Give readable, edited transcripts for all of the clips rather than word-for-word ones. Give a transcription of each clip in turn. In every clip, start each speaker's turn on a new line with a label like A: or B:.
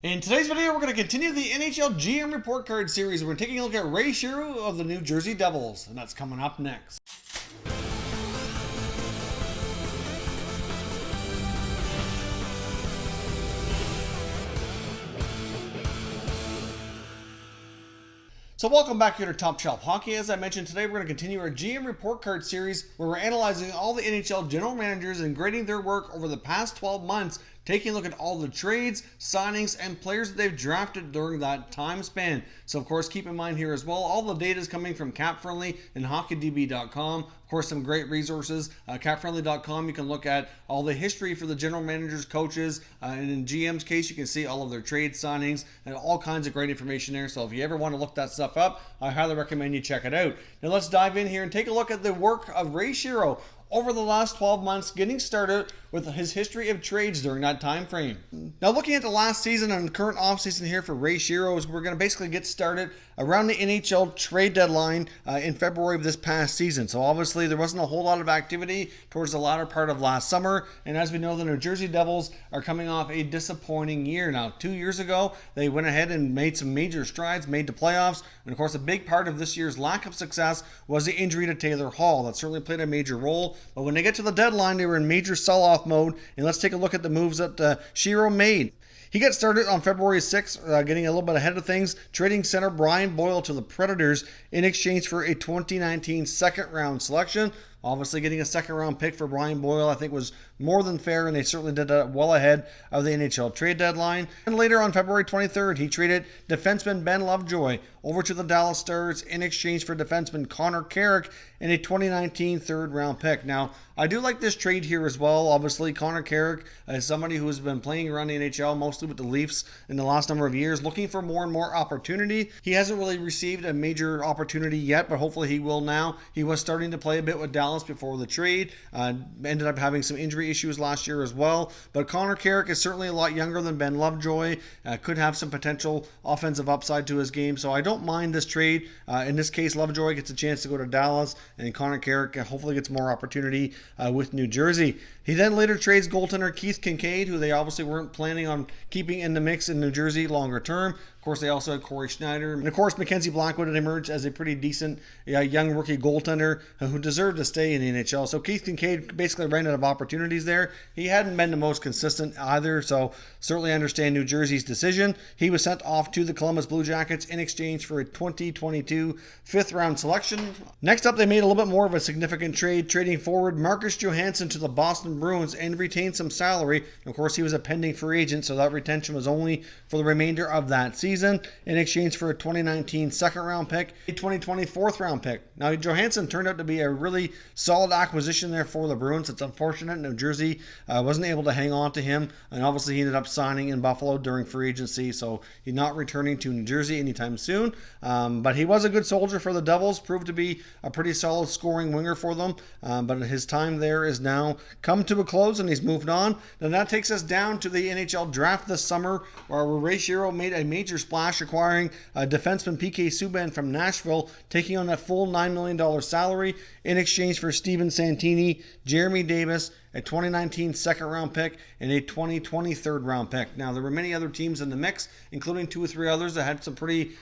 A: In today's video, we're going to continue the NHL GM report card series. We're taking a look at Shero of the New Jersey Devils, and that's coming up next. So welcome back here to Top Shelf Hockey. As I mentioned, today we're going to continue our GM report card series where we're analyzing all the NHL general managers and grading their work over the past 12 months, taking a look at all the trades, signings, and players that they've drafted during that time span. So, of course, keep in mind here as well, all the data is coming from CapFriendly and HockeyDB.com. Of course, some great resources. CapFriendly.com, you can look at all the history for the general managers, coaches, and in GM's case, you can see all of their trade signings and all kinds of great information there. So if you ever want to look that stuff up, I highly recommend you check it out. Now let's dive in here and take a look at the work of Shero over the last 12 months, getting started with his history of trades during that time frame. Now looking at the last season and current offseason here for Shero, we're going to basically get started around the NHL trade deadline in February of this past season. So obviously there wasn't a whole lot of activity towards the latter part of last summer, and as we know, the New Jersey Devils are coming off a disappointing year. Now 2 years ago, they went ahead and made some major strides, made the playoffs, and of course a big part of this year's lack of success was the injury to Taylor Hall. That certainly played a major role. But when they get to the deadline, they were in major sell-off mode. And let's take a look at the moves that Shero made. He got started on February 6th, getting a little bit ahead of things, trading center Brian Boyle to the Predators in exchange for a 2019 second-round selection. Obviously, getting a second-round pick for Brian Boyle, I think, was more than fair, and they certainly did that well ahead of the NHL trade deadline. And later on February 23rd, he traded defenseman Ben Lovejoy over to the Dallas Stars in exchange for defenseman Connor Carrick and a 2019 third-round pick. Now, I do like this trade here as well. Obviously, Connor Carrick is somebody who has been playing around the NHL, mostly with the Leafs in the last number of years, looking for more and more opportunity. He hasn't really received a major opportunity yet, but hopefully he will now. He was starting to play a bit with Dallas before the trade. Ended up having some injury issues last year as well. But Connor Carrick is certainly a lot younger than Ben Lovejoy. Could have some potential offensive upside to his game. So I don't mind this trade. In this case, Lovejoy gets a chance to go to Dallas, and Connor Carrick hopefully gets more opportunity with New Jersey. He then later trades goaltender Keith Kincaid, who they obviously weren't planning on keeping in the mix in New Jersey longer term. Of course, they also had Corey Schneider. And of course, Mackenzie Blackwood had emerged as a pretty decent young rookie goaltender who deserved to stay in the NHL. So Keith Kincaid basically ran out of opportunities there. He hadn't been the most consistent either, so certainly understand New Jersey's decision. He was sent off to the Columbus Blue Jackets in exchange for a 2022 fifth-round selection. Next up, they made a little bit more of a significant trade, trading forward Marcus Johansson to the Boston Bruins and retained some salary. Of course, he was a pending free agent, so that retention was only for the remainder of that season in exchange for a 2019 second-round pick, a 2020 fourth-round pick. Now, Johansson turned out to be a really solid acquisition there for the Bruins. It's unfortunate New Jersey wasn't able to hang on to him, and obviously he ended up signing in Buffalo during free agency, so he's not returning to New Jersey anytime soon. But he was a good soldier for the Devils, proved to be a pretty solid scoring winger for them, but his time there is now come to a close, and he's moved on. Then that takes us down to the NHL Draft this summer, where Shero made a major splash acquiring defenseman PK Subban from Nashville, taking on a full $9 million salary in exchange for Steven Santini, Jeremy Davis, a 2019 second-round pick, and a 2020 third-round pick. Now, there were many other teams in the mix, including 2 or 3 others that had some pretty,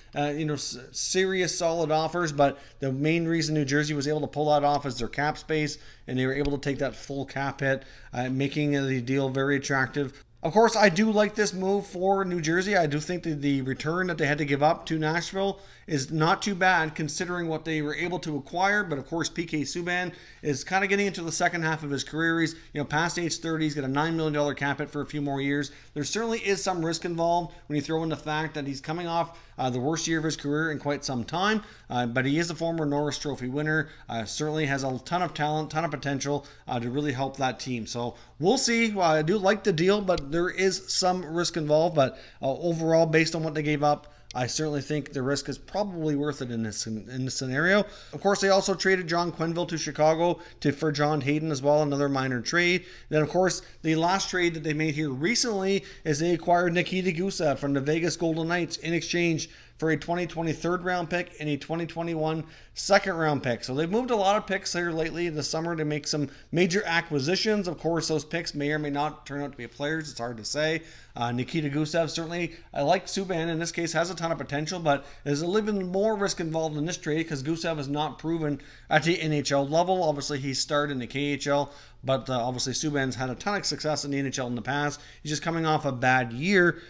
A: serious, solid offers, but the main reason New Jersey was able to pull that off is their cap space, and they were able to take that full cap hit, making the deal very attractive. Of course, I do like this move for New Jersey. I do think that the return that they had to give up to Nashville is not too bad considering what they were able to acquire. But of course, PK Subban is kind of getting into the second half of his career. He's past age 30. He's got a $9 million cap hit for a few more years. There certainly is some risk involved when you throw in the fact that he's coming off the worst year of his career in quite some time. But he is a former Norris Trophy winner. Certainly has a ton of talent, ton of potential to really help that team. So we'll see. I do like the deal, but there is some risk involved. But overall, based on what they gave up, I certainly think the risk is probably worth it in this scenario. Of course, they also traded John Quenneville to Chicago for John Hayden as well, another minor trade. Then, of course, the last trade that they made here recently is they acquired Nikita Gusev from the Vegas Golden Knights in exchange for a 2020 third-round pick and a 2021 second-round pick. So they've moved a lot of picks here lately in the summer to make some major acquisitions. Of course, those picks may or may not turn out to be players. It's hard to say. Nikita Gusev, certainly, I like Subban in this case, has a ton of potential, but there's a little bit more risk involved in this trade because Gusev has not proven at the NHL level. Obviously, he started in the KHL, but obviously Subban's had a ton of success in the NHL in the past. He's just coming off a bad year.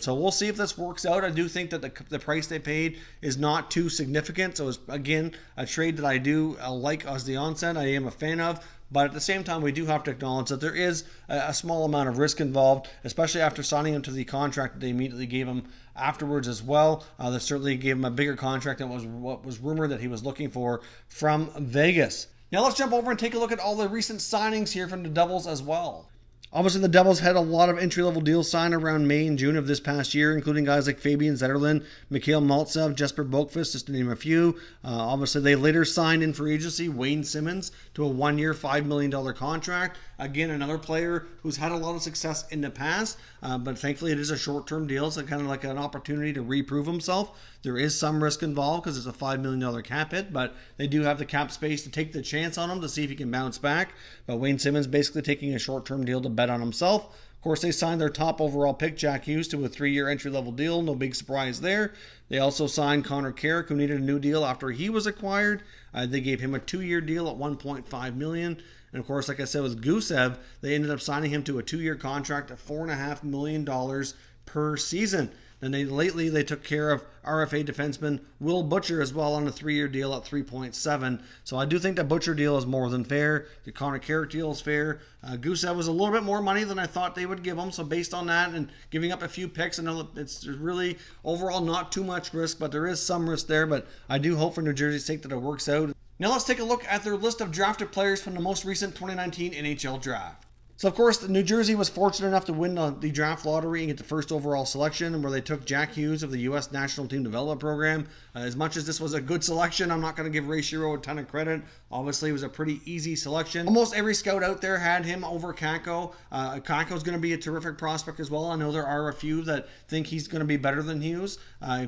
A: So we'll see if this works out. I do think that the price they paid is not too significant. So it's, again, a trade that I do like as the onset. I am a fan of. But at the same time, we do have to acknowledge that there is a small amount of risk involved, especially after signing him to the contract that they immediately gave him afterwards as well. They certainly gave him a bigger contract than what was rumored that he was looking for from Vegas. Now let's jump over and take a look at all the recent signings here from the Devils as well. Obviously, the Devils had a lot of entry-level deals signed around May and June of this past year, including guys like Fabian Zetterlund, Mikhail Maltsev, Jesper Boqvist, just to name a few. Obviously, they later signed in free agency Wayne Simmonds to a one-year, $5 million contract. Again, another player who's had a lot of success in the past, but thankfully it is a short-term deal, so kind of like an opportunity to reprove himself. There is some risk involved because it's a $5 million cap hit, but they do have the cap space to take the chance on him to see if he can bounce back. But Wayne Simmonds basically taking a short-term deal to bet on himself. Of course, they signed their top overall pick, Jack Hughes, to a 3-year entry-level deal. No big surprise there. They also signed Connor Carrick, who needed a new deal after he was acquired. They gave him a 2-year deal at $1.5 million. And of course, like I said, with Gusev, they ended up signing him to a 2-year contract at $4.5 million per season. And lately they took care of RFA defenseman Will Butcher as well on a 3-year deal at $3.7. So I do think the Butcher deal is more than fair. The Connor Carrick deal is fair. Gusev was a little bit more money than I thought they would give him. So based on that and giving up a few picks, I know it's really overall not too much risk, but there is some risk there. But I do hope for New Jersey's sake that it works out. Now let's take a look at their list of drafted players from the most recent 2019 NHL Draft. So, of course, New Jersey was fortunate enough to win the draft lottery and get the first overall selection, where they took Jack Hughes of the U.S. National Team Development Program. As much as this was a good selection, I'm not going to give Ray Shero a ton of credit. Obviously, it was a pretty easy selection. Almost every scout out there had him over Kakko. Kakko's going to be a terrific prospect as well. I know there are a few that think he's going to be better than Hughes.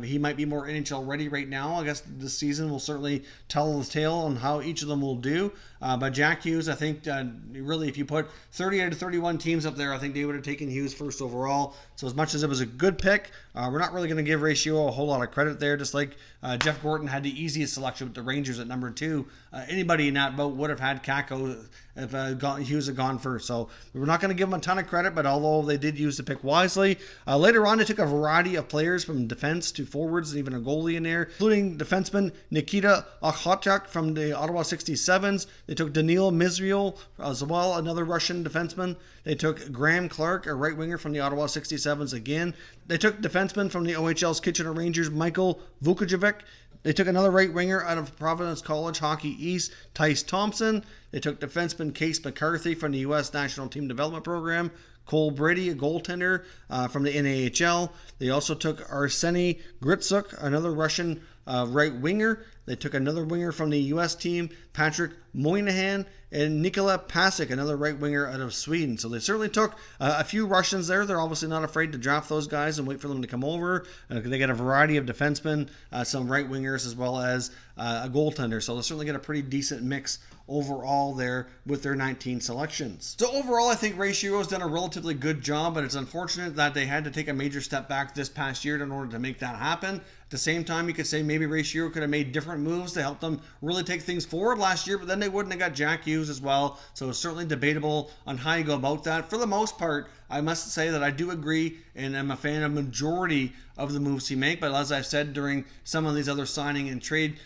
A: He might be more NHL ready right now. I guess this season will certainly tell the tale on how each of them will do. But Jack Hughes, I think, really, if you put 30 out of 31 teams up there, I think they would have taken Hughes first overall. So as much as it was a good pick, we're not really going to give Ray Shero a whole lot of credit there. Just like Jeff Gorton had the easiest selection with the Rangers at number 2. Anybody in that boat would have had Kakko if Hughes had gone first. So we're not going to give them a ton of credit, but although they did use the pick wisely, later on they took a variety of players from defense to forwards and even a goalie in there, including defenseman Nikita Okhotyuk from the Ottawa 67s. They took Daniil Mizrail as well, another Russian defenseman. They took Graham Clark, a right winger from the Ottawa 67s again. They took defenseman from the OHL's Kitchener Rangers, Michael Vukojevic. They took another right winger out of Providence College Hockey East, Tice Thompson. They took defenseman Case McCarthy from the U.S. National Team Development Program, Cole Brady, a goaltender from the NAHL. They also took Arseny Gritsuk, another Russian right winger. They took another winger from the U.S. team, Patrick Moynihan, and Nikola Pasic, another right winger out of Sweden. So they certainly took a few Russians there. They're obviously not afraid to draft those guys and wait for them to come over. They get a variety of defensemen, some right wingers, as well as a goaltender. So they'll certainly get a pretty decent mix overall there with their 19 selections. So overall, I think Ray Shero has done a relatively good job, but it's unfortunate that they had to take a major step back this past year in order to make that happen. At the same time, you could say maybe Ray Shero could have made different moves to help them really take things forward last year, but then they wouldn't have got Jack Hughes as well. So it's certainly debatable on how you go about that. For the most part, I must say that I do agree and I'm a fan of majority of the moves he makes. But as I've said during some of these other signing and trade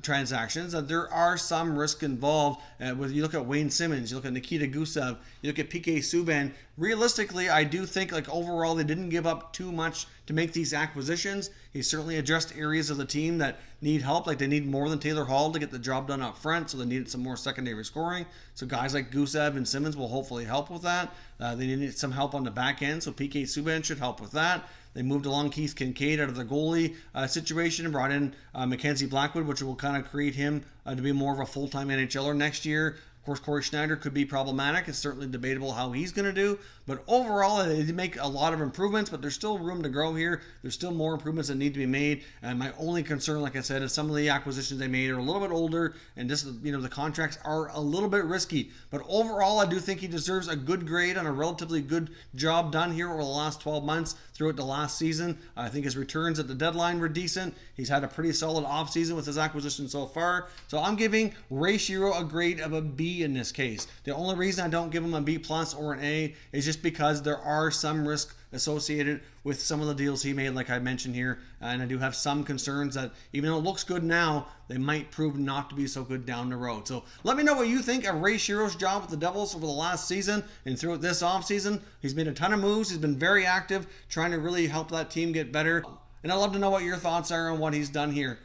A: transactions, that there are some risk involved. When you look at Wayne Simmonds, you look at Nikita Gusev, you look at PK Subban. Realistically, I do think like overall they didn't give up too much to make these acquisitions. He certainly addressed areas of the team that need help, like they need more than Taylor Hall to get the job done up front, so they needed some more secondary scoring. So guys like Gusev and Simmonds will hopefully help with that. They needed some help on the back end, so PK Subban should help with that. They moved along Keith Kincaid out of the goalie situation and brought in Mackenzie Blackwood, which will kind of create him to be more of a full-time NHLer next year. Of course, Corey Schneider could be problematic. It's certainly debatable how he's going to do. But overall, they did make a lot of improvements, but there's still room to grow here. There's still more improvements that need to be made. And my only concern, like I said, is some of the acquisitions they made are a little bit older, and just, the contracts are a little bit risky. But overall, I do think he deserves a good grade on a relatively good job done here over the last 12 months throughout the last season. I think his returns at the deadline were decent. He's had a pretty solid offseason with his acquisition so far. So I'm giving Ray Shero a grade of a B in this case. The only reason I don't give him a B plus or an A is just because there are some risks associated with some of the deals he made, like I mentioned here, and I do have some concerns that even though it looks good now, they might prove not to be so good down the road. So let me know what you think of Ray Shero's job with the Devils over the last season and throughout this offseason. He's made a ton of moves. He's been very active, trying to really help that team get better. And I'd love to know what your thoughts are on what he's done here.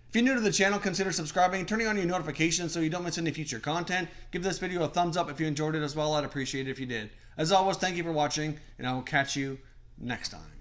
A: If you're new to the channel, consider subscribing and turning on your notifications so you don't miss any future content. Give this video a thumbs up if you enjoyed it as well. I'd appreciate it if you did. As always, thank you for watching, and I will catch you next time.